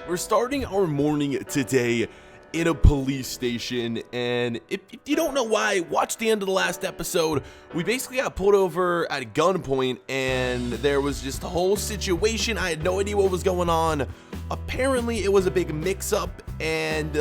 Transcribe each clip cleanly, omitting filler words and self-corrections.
We're starting our morning today in a police station, and if you don't know why, watch the end of the last episode. We basically got pulled over at gunpoint, and there was just a whole situation. I had no idea what was going on. Apparently, it was a big mix-up, and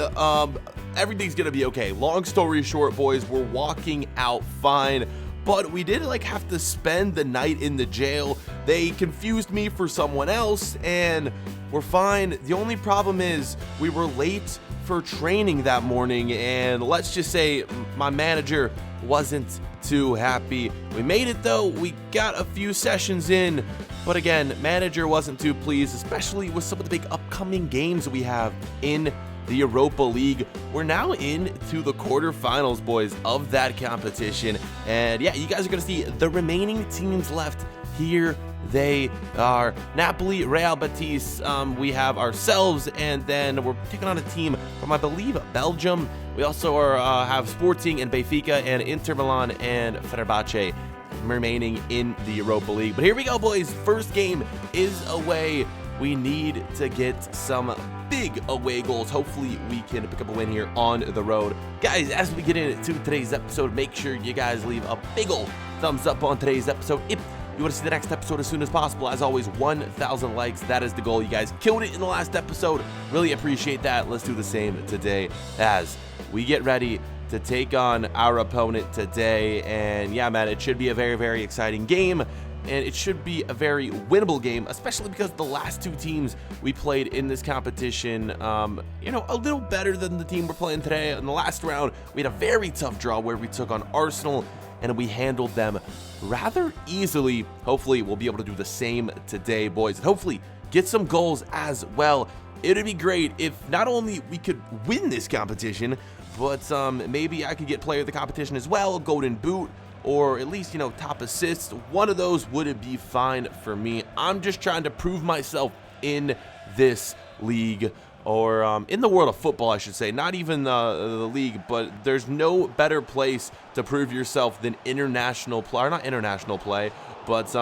everything's gonna be okay. Long story short, boys, we're walking out fine. But we did have to spend the night in the jail. They confused me for someone else, and we're fine. The only problem is we were late for training that morning, and let's just say my manager wasn't too happy. We made it though. We got a few sessions in, but again, manager wasn't too pleased, especially with some of the big upcoming games we have in the Europa League. We're now into the quarterfinals, boys, of that competition. And yeah, you guys are going to see the remaining teams left. Here they are. Napoli, Real Betis, we have ourselves, and then we're taking on a team from, I believe, Belgium. We also have Sporting and Benfica and Inter Milan and Fenerbahce remaining in the Europa League. But here we go, boys. First game is away. We need to get some big away goals. Hopefully we can pick up a win here on the road. Guys, as we get into today's episode, make sure you guys leave a big ol' thumbs up on today's episode if you want to see the next episode as soon as possible. As always, 1,000 likes. That is the goal. You guys killed it in the last episode. Really appreciate that. Let's do the same today as we get ready to take on our opponent today. And yeah, man, it should be a very, very exciting game. And it should be a very winnable game, especially because the last two teams we played in this competition, a little better than the team we're playing today. In the last round, we had a very tough draw where we took on Arsenal, and we handled them rather easily. Hopefully, we'll be able to do the same today, boys, and hopefully get some goals as well. It would be great if not only we could win this competition, but maybe I could get player of the competition as well, golden boot, or at least, top assist. One of those would be fine for me. I'm just trying to prove myself in this league, or in the world of football, I should say. Not even the league, but there's no better place to prove yourself than international play. Or not international play, but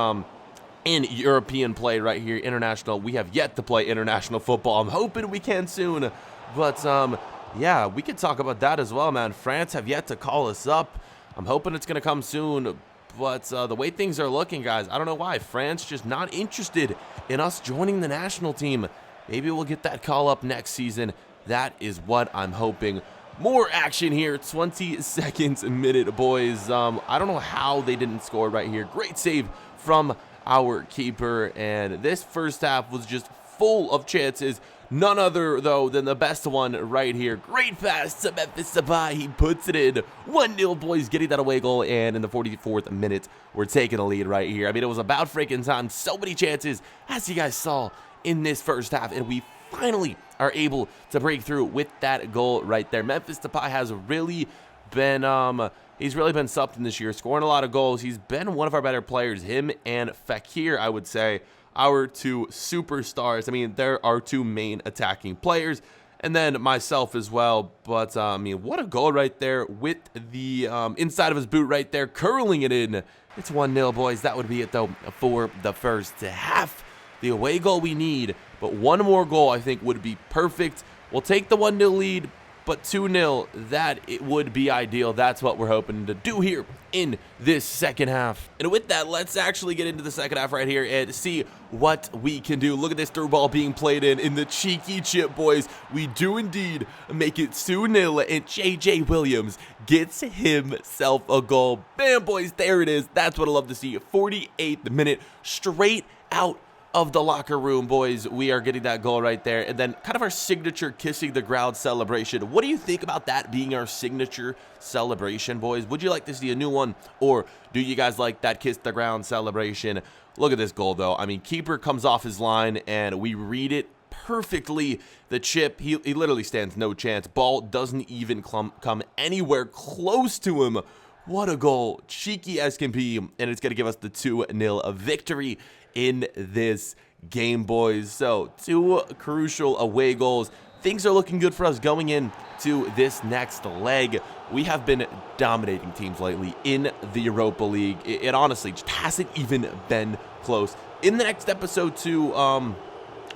in European play right here, international. We have yet to play international football. I'm hoping we can soon, but yeah, we could talk about that as well, man. France have yet to call us up. I'm hoping it's going to come soon, but the way things are looking, guys, I don't know why. France just not interested in us joining the national team. Maybe we'll get that call up next season. That is what I'm hoping. More action here, 20 seconds a minute, boys. I don't know how they didn't score right here. Great save from our keeper, and this first half was just full of chances. None other, though, than the best one right here. Great pass to Memphis Depay. He puts it in. 1-0, boys, getting that away goal. And in the 44th minute, we're taking the lead right here. I mean, it was about freaking time. So many chances, as you guys saw in this first half. And we finally are able to break through with that goal right there. Memphis Depay has really been, he's really been something this year. Scoring a lot of goals. He's been one of our better players. Him and Fekir, I would say, our two superstars. I mean, there are two main attacking players, and then myself as well. But I mean, what a goal right there with the inside of his boot right there, curling it in. It's 1-0, boys. That would be it though for the first half. The away goal we need, but one more goal I think would be perfect. We'll take the 1-0 lead, but 2-0, that it would be ideal. That's what we're hoping to do here in this second half. And with that, let's actually get into the second half right here and see what we can do. Look at this through ball being played in the cheeky chip, boys. We do indeed make it 2-0, and JJ Williams gets himself a goal. Bam, boys, there it is. That's what I love to see. 48th minute, straight out of the locker room, boys. We are getting that goal right there, and then kind of our signature kissing the ground celebration. What do you think about that being our signature celebration, boys? Would you like to see a new one, or do you guys like that kiss the ground celebration? Look at this goal though. I mean, keeper comes off his line and we read it perfectly. The chip, he literally stands no chance. Ball doesn't even come anywhere close to him. What a goal, cheeky as can be, and it's going to give us the 2-0 victory in this game, boys. So, two crucial away goals. Things are looking good for us going into this next leg. We have been dominating teams lately in the Europa League. It honestly just hasn't even been close. In the next episode, too,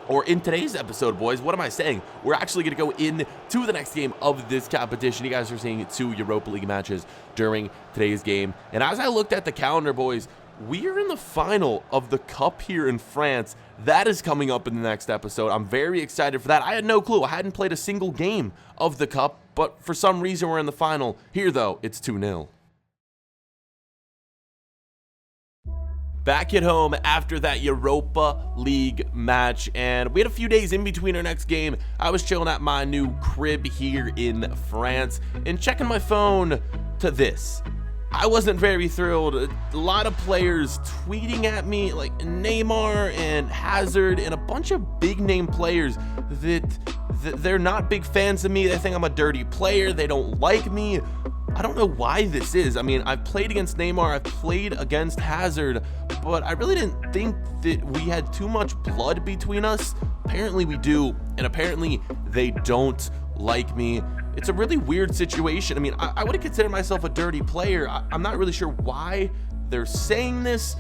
or in today's episode, boys, what am I saying? We're actually going to go into the next game of this competition. You guys are seeing 2 Europa League matches during today's game. And as I looked at the calendar, boys, we are in the final of the Cup here in France. That is coming up in the next episode. I'm very excited for that. I had no clue. I hadn't played a single game of the Cup, but for some reason we're in the final. Here, though, it's 2-0. Back at home after that Europa League match, and we had a few days in between our next game. I was chilling at my new crib here in France and checking my phone to this. I wasn't very thrilled. A lot of players tweeting at me, like Neymar and Hazard and a bunch of big name players that they're not big fans of me. They think I'm a dirty player. They don't like me. I don't know why this is. I mean, I've played against Neymar, I've played against Hazard, but I really didn't think that we had too much blood between us. Apparently we do, and apparently they don't like me. It's a really weird situation. I mean, I wouldn't consider myself a dirty player. I'm not really sure why they're saying this,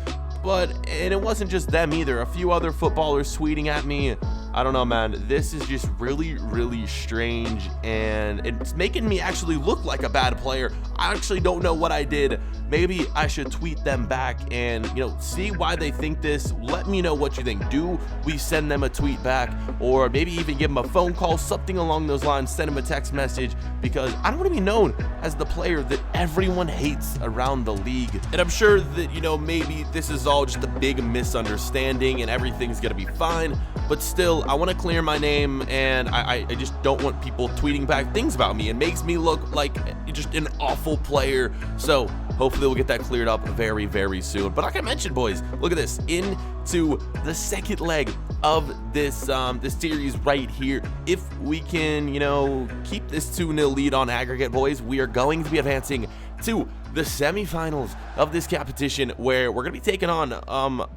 and it wasn't just them either. A few other footballers tweeting at me. I don't know, man. This is just really, really strange, and it's making me actually look like a bad player. I actually don't know what I did. Maybe I should tweet them back and, see why they think this. Let me know what you think. Do we send them a tweet back, or maybe even give them a phone call, something along those lines, send them a text message, because I don't want to be known as the player that everyone hates around the league. And I'm sure that, maybe this is all just a big misunderstanding and everything's going to be fine, but still, I want to clear my name, and I just don't want people tweeting back things about me. It makes me look like just an awful player. So hopefully we'll get that cleared up very, very soon. But like I mentioned, boys, look at this. Into the second leg of this this series right here. If we can, keep this 2-0 lead on aggregate, boys, we are going to be advancing to the semifinals of this competition, where we're going to be taking on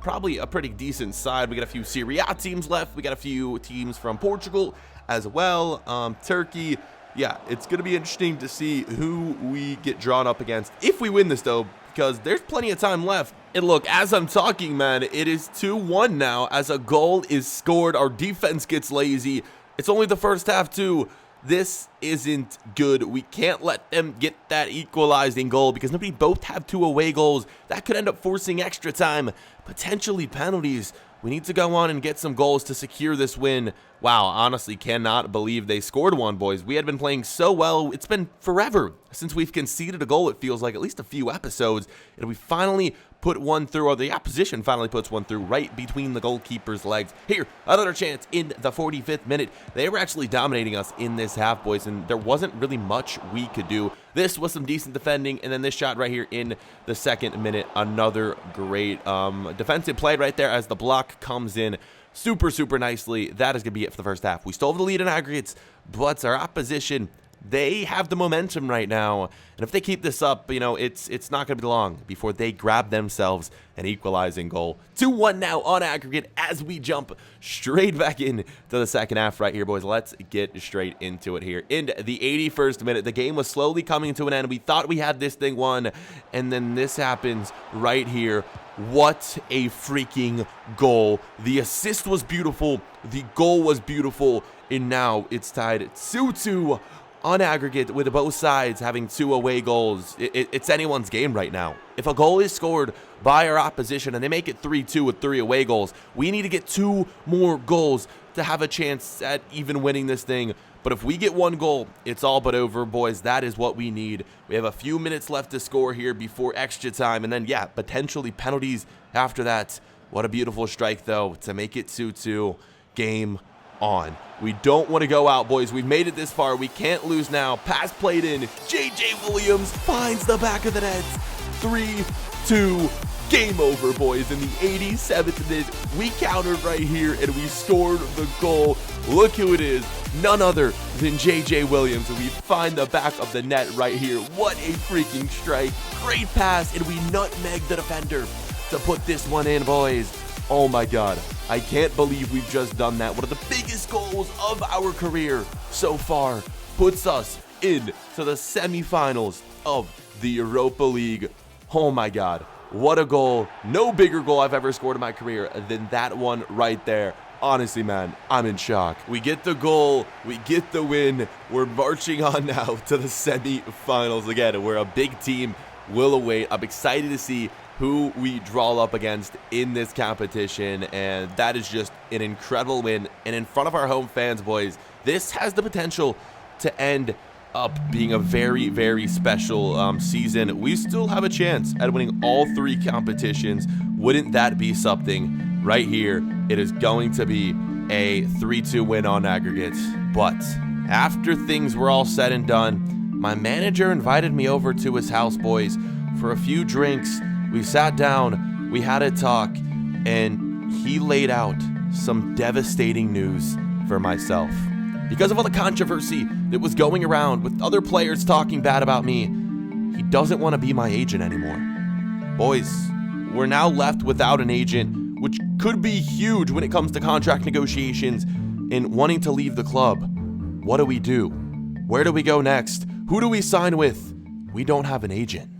probably a pretty decent side. We got a few Serie A teams left. We got a few teams from Portugal as well, Turkey. Yeah, it's going to be interesting to see who we get drawn up against if we win this, though, because there's plenty of time left. And look, as I'm talking, man, it is 2-1 now as a goal is scored. Our defense gets lazy. It's only the first half, too. This isn't good. We can't let them get that equalizing goal because nobody both have 2 away goals. That could end up forcing extra time, potentially penalties. We need to go on and get some goals to secure this win. Wow, honestly cannot believe they scored one, boys. We had been playing so well. It's been forever since we've conceded a goal, it feels like, at least a few episodes. And we finally put one through, or the opposition finally puts one through right between the goalkeeper's legs. Here, another chance in the 45th minute. They were actually dominating us in this half, boys, and there wasn't really much we could do. This was some decent defending, and then this shot right here in the 2nd minute, another great defensive play right there as the block comes in super, super nicely. That is going to be it for the first half. We still have the lead in aggregates, but our opposition, they have the momentum right now, and if they keep this up, it's not going to be long before they grab themselves an equalizing goal. 2-1 now on aggregate as we jump straight back into the second half right here, boys. Let's get straight into it here. In the 81st minute, the game was slowly coming to an end. We thought we had this thing won, and then this happens right here. What a freaking goal. The assist was beautiful. The goal was beautiful, and now it's tied 2-2 on aggregate, with both sides having 2 away goals. It's anyone's game right now. If a goal is scored by our opposition and they make it 3-2 with 3 away goals, we need to get 2 more goals to have a chance at even winning this thing. But if we get 1 goal, it's all but over, boys. That is what we need. We have a few minutes left to score here before extra time, and then, yeah, potentially penalties after that. What a beautiful strike, though, to make it 2-2. Game on. We don't want to go out, boys. We've made it this far. We can't lose now. Pass played in. J.J. Williams finds the back of the net. 3-2. Game over, boys. In the 87th minute, we countered right here, and we scored the goal. Look who it is. None other than J.J. Williams. And we find the back of the net right here. What a freaking strike. Great pass, and we nutmeg the defender to put this one in, boys. Oh my God, I can't believe we've just done that. One of the biggest goals of our career so far puts us into the semifinals of the Europa League. Oh my God, what a goal. No bigger goal I've ever scored in my career than that one right there. Honestly, man, I'm in shock. We get the goal, we get the win. We're marching on now to the semi-finals again, where a big team will await. I'm excited to see who we draw up against in this competition, and that is just an incredible win. And in front of our home fans, boys, this has the potential to end up being a very, very special season. We still have a chance at winning all 3 competitions. Wouldn't that be something? Right here, it is going to be a 3-2 win on aggregate. But after things were all said and done, my manager invited me over to his house, boys, for a few drinks. We sat down, we had a talk, and he laid out some devastating news for myself. Because of all the controversy that was going around with other players talking bad about me, he doesn't want to be my agent anymore. Boys, we're now left without an agent, which could be huge when it comes to contract negotiations and wanting to leave the club. What do we do? Where do we go next? Who do we sign with? We don't have an agent.